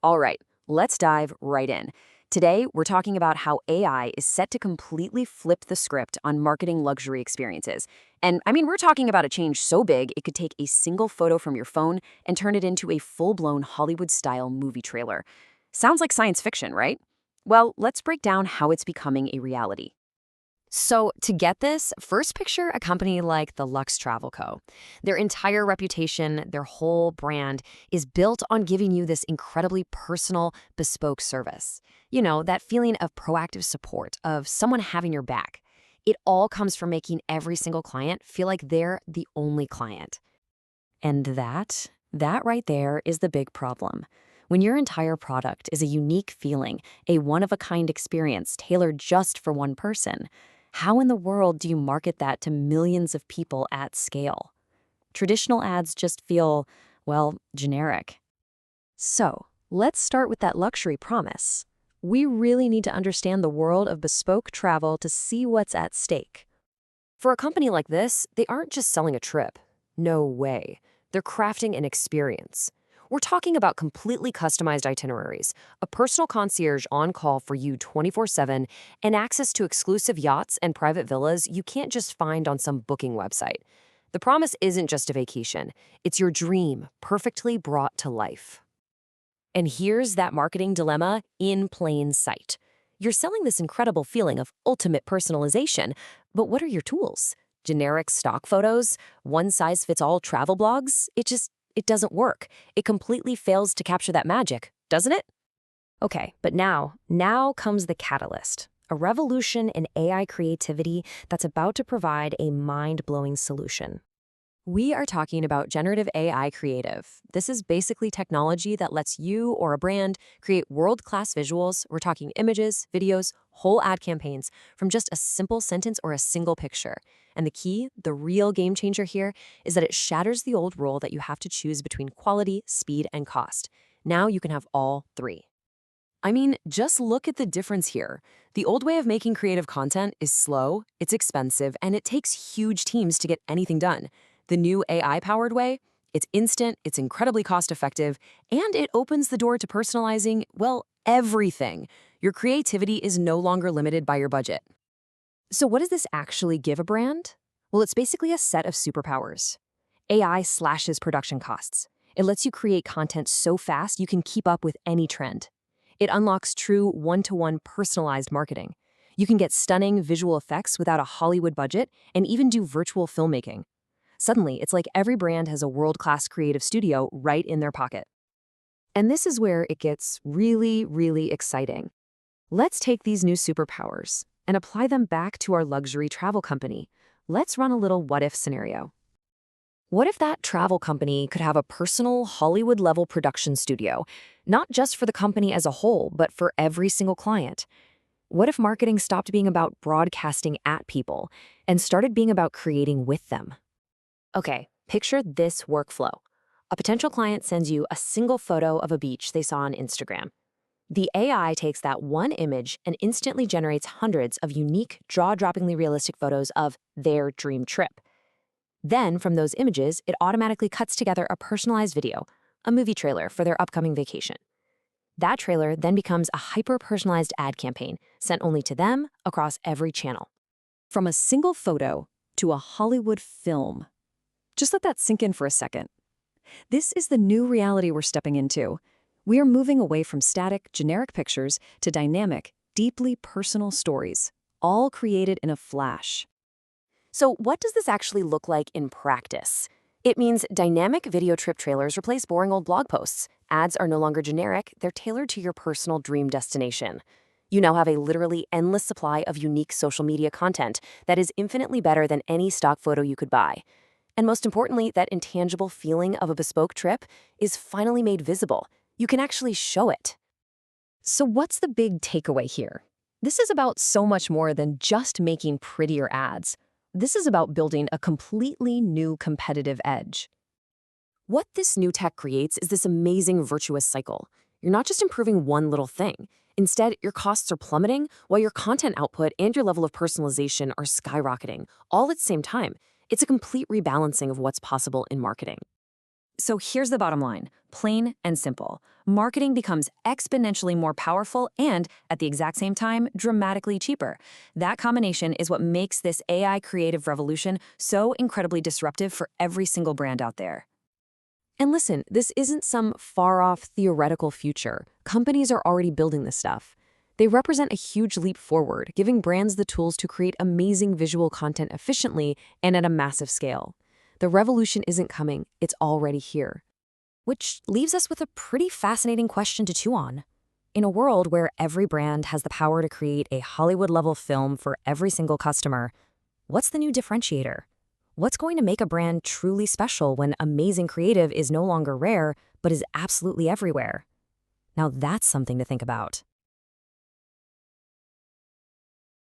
All right, let's dive right in. Today, we're talking about how AI is set to completely flip the script on marketing luxury experiences. And I mean, we're talking about a change so big it could take a single photo from your phone and turn it into a full blown Hollywood style movie trailer. Sounds like science fiction, right? Well, let's break down how it's becoming a reality. So, to get this, first picture a company like the Lux Travel Co. Their entire reputation, their whole brand is built on giving you this incredibly personal, bespoke service. You know, that feeling of proactive support, of someone having your back. It all comes from making every single client feel like they're the only client. And that right there is the big problem. When your entire product is a unique feeling, a one of a kind experience tailored just for one person, how in the world do you market that to millions of people at scale? Traditional ads just feel, well, generic. So, let's start with that luxury promise. We really need to understand the world of bespoke travel to see what's at stake. For a company like this, they aren't just selling a trip. No way. They're crafting an experience. We're talking about completely customized itineraries, a personal concierge on call for you 24/7, and access to exclusive yachts and private villas you can't just find on some booking website. The promise isn't just a vacation, it's your dream, perfectly brought to life. And here's that marketing dilemma in plain sight. You're selling this incredible feeling of ultimate personalization, but what are your tools? Generic stock photos? One-size-fits-all travel blogs? It doesn't work. It completely fails to capture that magic, doesn't it? Okay, but now comes the catalyst. A revolution in AI creativity that's about to provide a mind-blowing solution. We are talking about generative AI creative. This is basically technology that lets you or a brand create world-class visuals. We're talking images, videos, whole ad campaigns from just a simple sentence or a single picture. And the key, the real game changer here, is that it shatters the old rule that you have to choose between quality, speed, and cost. Now you can have all three. I mean, just look at the difference here. The old way of making creative content is slow, it's expensive, and it takes huge teams to get anything done. The new AI-powered way, it's instant, it's incredibly cost-effective, and it opens the door to personalizing, well, everything. Your creativity is no longer limited by your budget. So what does this actually give a brand? Well, it's basically a set of superpowers. AI slashes production costs. It lets you create content so fast you can keep up with any trend. It unlocks true one-to-one personalized marketing. You can get stunning visual effects without a Hollywood budget and even do virtual filmmaking. Suddenly, it's like every brand has a world-class creative studio right in their pocket. And this is where it gets really, really exciting. Let's take these new superpowers and apply them back to our luxury travel company. Let's run a little what-if scenario. What if that travel company could have a personal Hollywood-level production studio, not just for the company as a whole, but for every single client? What if marketing stopped being about broadcasting at people and started being about creating with them? Okay, picture this workflow. A potential client sends you a single photo of a beach they saw on Instagram. The AI takes that one image and instantly generates hundreds of unique, jaw-droppingly realistic photos of their dream trip. Then, from those images, it automatically cuts together a personalized video, a movie trailer for their upcoming vacation. That trailer then becomes a hyper-personalized ad campaign sent only to them across every channel. From a single photo to a Hollywood film. Just let that sink in for a second. This is the new reality we're stepping into. We are moving away from static, generic pictures to dynamic, deeply personal stories, all created in a flash. So what does this actually look like in practice? It means dynamic video trip trailers replace boring old blog posts. Ads are no longer generic, they're tailored to your personal dream destination. You now have a literally endless supply of unique social media content that is infinitely better than any stock photo you could buy. And most importantly, that intangible feeling of a bespoke trip is finally made visible. You can actually show it. So what's the big takeaway here? This is about so much more than just making prettier ads. This is about building a completely new competitive edge. What this new tech creates is this amazing virtuous cycle. You're not just improving one little thing. Instead, your costs are plummeting while your content output and your level of personalization are skyrocketing, all at the same time. It's a complete rebalancing of what's possible in marketing. So here's the bottom line, plain and simple. Marketing becomes exponentially more powerful and, at the exact same time, dramatically cheaper. That combination is what makes this AI creative revolution so incredibly disruptive for every single brand out there. And listen, this isn't some far-off theoretical future. Companies are already building this stuff. They represent a huge leap forward, giving brands the tools to create amazing visual content efficiently and at a massive scale. The revolution isn't coming, it's already here. Which leaves us with a pretty fascinating question to chew on. In a world where every brand has the power to create a Hollywood-level film for every single customer, what's the new differentiator? What's going to make a brand truly special when amazing creative is no longer rare, but is absolutely everywhere? Now that's something to think about.